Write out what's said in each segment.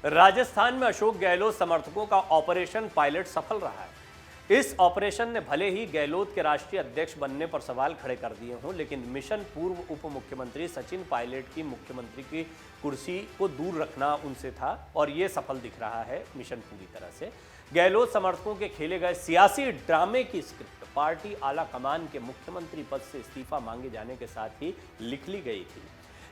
राजस्थान में अशोक गहलोत समर्थकों का ऑपरेशन पायलट सफल रहा है। इस ऑपरेशन ने भले ही गहलोत के राष्ट्रीय अध्यक्ष बनने पर सवाल खड़े कर दिए हों, लेकिन मिशन पूर्व उप मुख्यमंत्री सचिन पायलट की मुख्यमंत्री की कुर्सी को दूर रखना उनसे था और ये सफल दिख रहा है मिशन पूरी तरह से। गहलोत समर्थकों के खेले गए सियासी ड्रामे की स्क्रिप्ट पार्टी आला कमान के मुख्यमंत्री पद से इस्तीफा मांगे जाने के साथ ही लिख ली गई थी।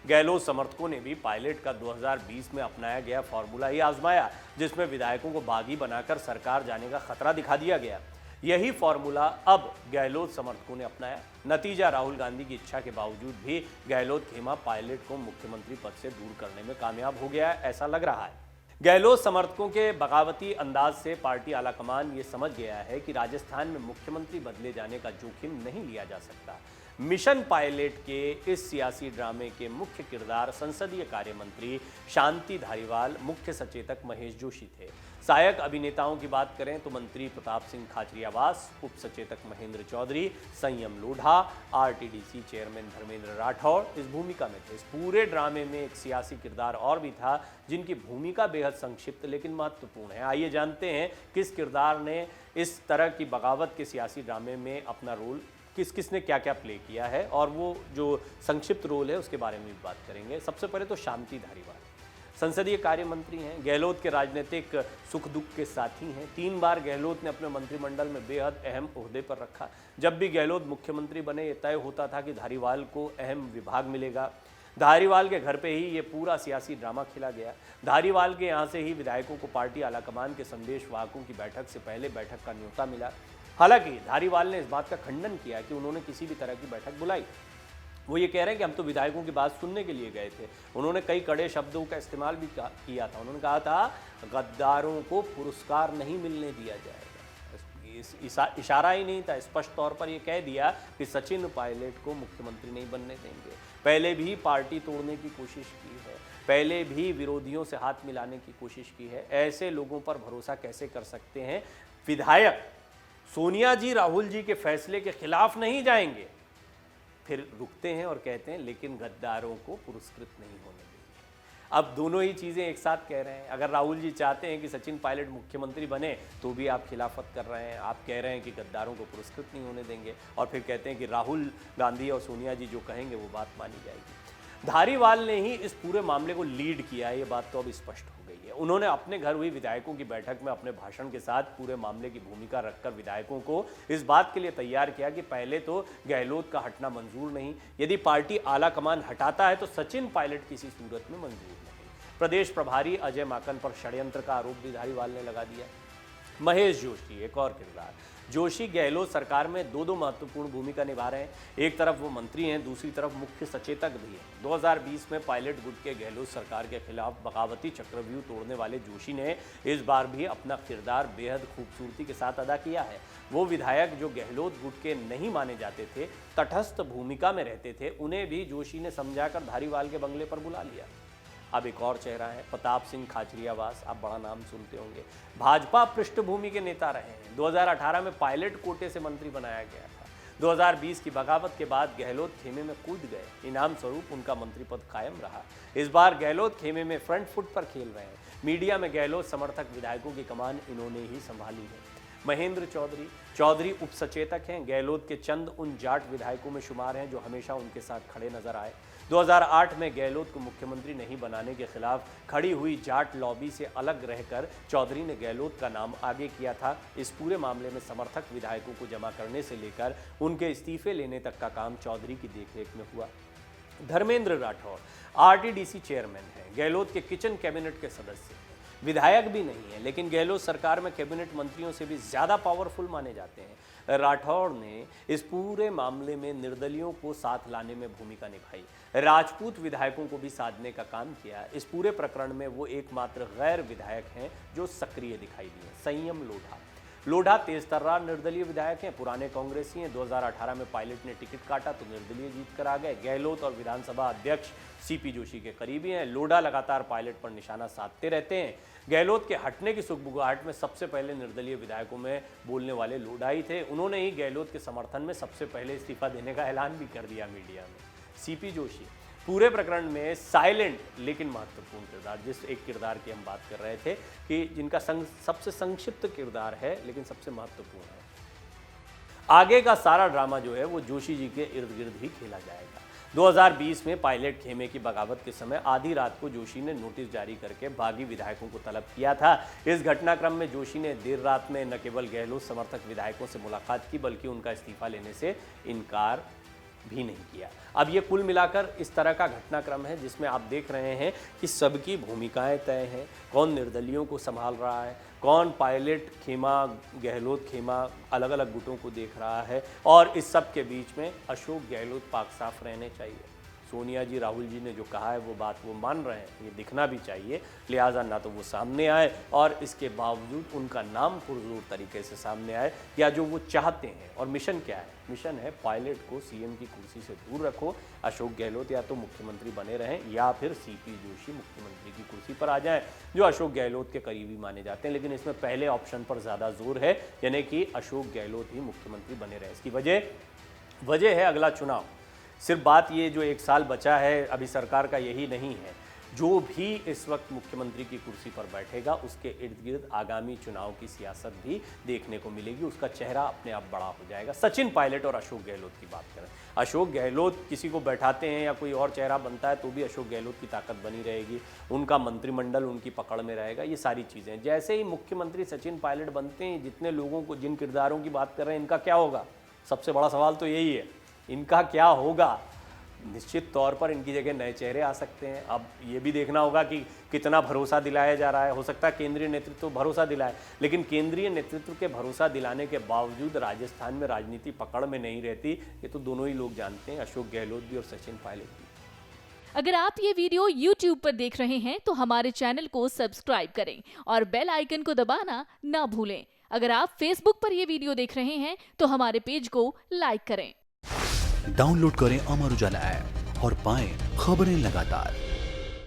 गहलोत समर्थकों ने भी पायलट का 2020 में अपनाया गया फॉर्मूला ही आजमाया, जिसमें विधायकों को बागी बनाकर सरकार जाने का खतरा दिखा दिया गया। यही फॉर्मूला अब गहलोत समर्थकों ने अपनाया। नतीजा राहुल गांधी की इच्छा के बावजूद भी गहलोत खेमा पायलट को मुख्यमंत्री पद से दूर करने में कामयाब हो गया, ऐसा लग रहा है। गहलोत समर्थकों के बगावती अंदाज से पार्टी आलाकमान ये समझ गया है कि राजस्थान में मुख्यमंत्री बदले जाने का जोखिम नहीं लिया जा सकता। मिशन पायलट के इस सियासी ड्रामे के मुख्य किरदार संसदीय कार्य मंत्री शांति धारीवाल, मुख्य सचेतक महेश जोशी थे। सहायक अभिनेताओं की बात करें तो मंत्री प्रताप सिंह खाचरियावास, उप सचेतक महेंद्र चौधरी, संयम लोढ़ा, आरटीडीसी चेयरमैन धर्मेंद्र राठौड़ इस भूमिका में थे। इस पूरे ड्रामे में एक सियासी किरदार और भी था जिनकी भूमिका बेहद संक्षिप्त लेकिन महत्वपूर्ण है। आइए जानते हैं किस किरदार ने इस तरह की बगावत के सियासी ड्रामे में अपना रोल किसने क्या क्या प्ले किया है, और वो जो संक्षिप्त रोल है उसके बारे में भी बात करेंगे। सबसे पहले तो शांति धारीवाल संसदीय कार्य मंत्री हैं, गहलोत के राजनीतिक सुख दुख के साथी हैं। 3 बार गहलोत ने अपने मंत्रिमंडल में बेहद अहम ओहदे पर रखा। जब भी गहलोत मुख्यमंत्री बने ये तय होता था कि धारीवाल को अहम विभाग मिलेगा। धारीवाल के घर पे ही ये पूरा सियासी ड्रामा खेला गया। धारीवाल के यहाँ से ही विधायकों को पार्टी आलाकमान के संदेश वाहकों की बैठक से पहले बैठक का न्योता मिला। हालांकि धारीवाल ने इस बात का खंडन किया कि उन्होंने किसी भी तरह की बैठक बुलाई। वो ये कह रहे हैं कि हम तो विधायकों की बात सुनने के लिए गए थे। उन्होंने कई कड़े शब्दों का इस्तेमाल भी किया था। उन्होंने कहा था गद्दारों को पुरस्कार नहीं मिलने दिया जाएगा। इशारा ही नहीं था, स्पष्ट तौर पर यह कह दिया कि सचिन पायलट को मुख्यमंत्री नहीं बनने देंगे। पहले भी पार्टी तोड़ने की कोशिश की है, पहले भी विरोधियों से हाथ मिलाने की कोशिश की है। ऐसे लोगों पर भरोसा कैसे कर सकते हैं? विधायक सोनिया जी राहुल जी के फैसले के खिलाफ नहीं जाएंगे, फिर रुकते हैं और कहते हैं लेकिन गद्दारों को पुरस्कृत नहीं होने देंगे। अब दोनों ही चीज़ें एक साथ कह रहे हैं। अगर राहुल जी चाहते हैं कि सचिन पायलट मुख्यमंत्री बने तो भी आप खिलाफत कर रहे हैं। आप कह रहे हैं कि गद्दारों को पुरस्कृत नहीं होने देंगे और फिर कहते हैं कि राहुल गांधी और सोनिया जी जो कहेंगे वो बात मानी जाएगी। धारीवाल ने ही इस पूरे मामले को लीड किया है, ये बात तो अब स्पष्ट हो गई है। उन्होंने अपने घर हुई विधायकों की बैठक में अपने भाषण के साथ पूरे मामले की भूमिका रखकर विधायकों को इस बात के लिए तैयार किया कि पहले तो गहलोत का हटना मंजूर नहीं, यदि पार्टी आला कमान हटाता है तो सचिन पायलट किसी सूरत में मंजूर नहीं। प्रदेश प्रभारी अजय माकन पर षड्यंत्र का आरोप भी धारीवाल ने लगा दिया। महेश जोशी एक और किरदार। जोशी गहलोत सरकार में दो महत्वपूर्ण भूमिका निभा रहे हैं। एक तरफ वो मंत्री हैं, दूसरी तरफ मुख्य सचेतक भी हैं। 2020 में पायलट गुट के गहलोत सरकार के खिलाफ बगावती चक्रव्यूह तोड़ने वाले जोशी ने इस बार भी अपना किरदार बेहद खूबसूरती के साथ अदा किया है। वो विधायक जो गहलोत गुट के नहीं माने जाते थे, तटस्थ भूमिका में रहते थे, उन्हें भी जोशी ने समझाकर धारीवाल के बंगले पर बुला लिया। अब एक और चेहरा है प्रताप सिंह खाचरियावास, आप बड़ा नाम सुनते होंगे। भाजपा पृष्ठभूमि के नेता रहे हैं। 2018 में पायलट कोटे से मंत्री बनाया गया था। 2020 की बगावत के बाद गहलोत खेमे में कूद गए। इनाम स्वरूप उनका मंत्री पद कायम रहा। इस बार गहलोत खेमे में फ्रंट फुट पर खेल रहे हैं। मीडिया में गहलोत समर्थक विधायकों की कमान इन्होंने ही संभाली है। महेंद्र चौधरी उप सचेतक हैं। गहलोत के चंद उन जाट विधायकों में शुमार हैं जो हमेशा उनके साथ खड़े नजर आए। 2008 में गहलोत को मुख्यमंत्री नहीं बनाने के खिलाफ खड़ी हुई जाट लॉबी से अलग रहकर चौधरी ने गहलोत का नाम आगे किया था। इस पूरे मामले में समर्थक विधायकों को जमा करने से लेकर उनके इस्तीफे लेने तक का काम चौधरी की देखरेख में हुआ। धर्मेंद्र राठौड़ आरटीडीसी चेयरमैन हैं, गहलोत के किचन कैबिनेट के सदस्य हैं, विधायक भी नहीं है लेकिन गहलोत सरकार में कैबिनेट मंत्रियों से भी ज्यादा पावरफुल माने जाते हैं। राठौड़ ने इस पूरे मामले में निर्दलियों को साथ लाने में भूमिका निभाई, राजपूत विधायकों को भी साधने का काम किया। इस पूरे प्रकरण में वो एकमात्र गैर विधायक हैं जो सक्रिय दिखाई दिए। संयम लोढ़ा तेजतर्रार निर्दलीय विधायक हैं, पुराने कांग्रेसी हैं। 2018 में पायलट ने टिकट काटा तो निर्दलीय जीत कर आ गए। गहलोत और विधानसभा अध्यक्ष सीपी जोशी के करीबी हैं। लोढ़ा लगातार पायलट पर निशाना साधते रहते हैं। गहलोत के हटने की सुगबुगाहट में सबसे पहले निर्दलीय विधायकों में बोलने वाले लोढ़ा ही थे। उन्होंने ही गहलोत के समर्थन में सबसे पहले इस्तीफा देने का ऐलान भी कर दिया मीडिया में। सीपी जोशी पूरे प्रकरण में साइलेंट लेकिन महत्वपूर्ण किरदार, जिस एक किरदार की हम बात कर रहे थे कि जिनका सबसे संक्षिप्त किरदार है लेकिन सबसे महत्वपूर्ण है। आगे का सारा ड्रामा जो है वो जोशी जी के इर्द गिर्द ही खेला जाएगा। 2020 में पायलट खेमे की बगावत के समय आधी रात को जोशी ने नोटिस जारी करके बागी विधायकों को तलब किया था। इस घटनाक्रम में जोशी ने देर रात में न केवल गहलोत समर्थक विधायकों से मुलाकात की बल्कि उनका इस्तीफा लेने से इनकार भी नहीं किया। अब ये कुल मिलाकर इस तरह का घटनाक्रम है जिसमें आप देख रहे हैं कि सबकी भूमिकाएं तय हैं, कौन निर्दलियों को संभाल रहा है, कौन पायलट खेमा गहलोत खेमा अलग अलग गुटों को देख रहा है, और इस सब के बीच में अशोक गहलोत पाक साफ रहने चाहिए। सोनिया जी राहुल जी ने जो कहा है वो बात वो मान रहे हैं, ये दिखना भी चाहिए, लिहाजा ना तो वो सामने आए और इसके बावजूद उनका नाम पुरजोर तरीके से सामने आए, या जो वो चाहते हैं। और मिशन क्या है? मिशन है पायलट को सीएम की कुर्सी से दूर रखो, अशोक गहलोत या तो मुख्यमंत्री बने रहें या फिर सीपी जोशी मुख्यमंत्री की कुर्सी पर आ जाएं, जो अशोक गहलोत के करीबी माने जाते हैं। लेकिन इसमें पहले ऑप्शन पर ज़्यादा जोर है, यानी कि अशोक गहलोत ही मुख्यमंत्री बने रहे। इसकी वजह है अगला चुनाव। सिर्फ बात ये जो 1 साल बचा है अभी सरकार का यही नहीं है, जो भी इस वक्त मुख्यमंत्री की कुर्सी पर बैठेगा उसके इर्द गिर्द आगामी चुनाव की सियासत भी देखने को मिलेगी, उसका चेहरा अपने आप बड़ा हो जाएगा। सचिन पायलट और अशोक गहलोत की बात करें, अशोक गहलोत किसी को बैठाते हैं या कोई और चेहरा बनता है तो भी अशोक गहलोत की ताकत बनी रहेगी, उनका मंत्रिमंडल उनकी पकड़ में रहेगा, ये सारी चीज़ें। जैसे ही मुख्यमंत्री सचिन पायलट बनते हैं, जितने लोगों को, जिन किरदारों की बात कर रहे हैं, इनका क्या होगा? सबसे बड़ा सवाल तो यही है, इनका क्या होगा? निश्चित तौर पर इनकी जगह नए चेहरे आ सकते हैं। अब ये भी देखना होगा कि कितना भरोसा दिलाया जा रहा है। हो सकता है केंद्रीय नेतृत्व भरोसा दिलाए, लेकिन केंद्रीय नेतृत्व के भरोसा दिलाने के बावजूद राजस्थान में राजनीति पकड़ में नहीं रहती, ये तो दोनों ही लोग जानते हैं, अशोक गहलोत भी और सचिन पायलट भी। अगर आप ये वीडियो YouTube पर देख रहे हैं तो हमारे चैनल को सब्सक्राइब करें और बेल आइकन को दबाना ना भूलें। अगर आप Facebook पर ये वीडियो देख रहे हैं तो हमारे पेज को लाइक करें। डाउनलोड करें अमर उजाला ऐप और पाएं खबरें लगातार।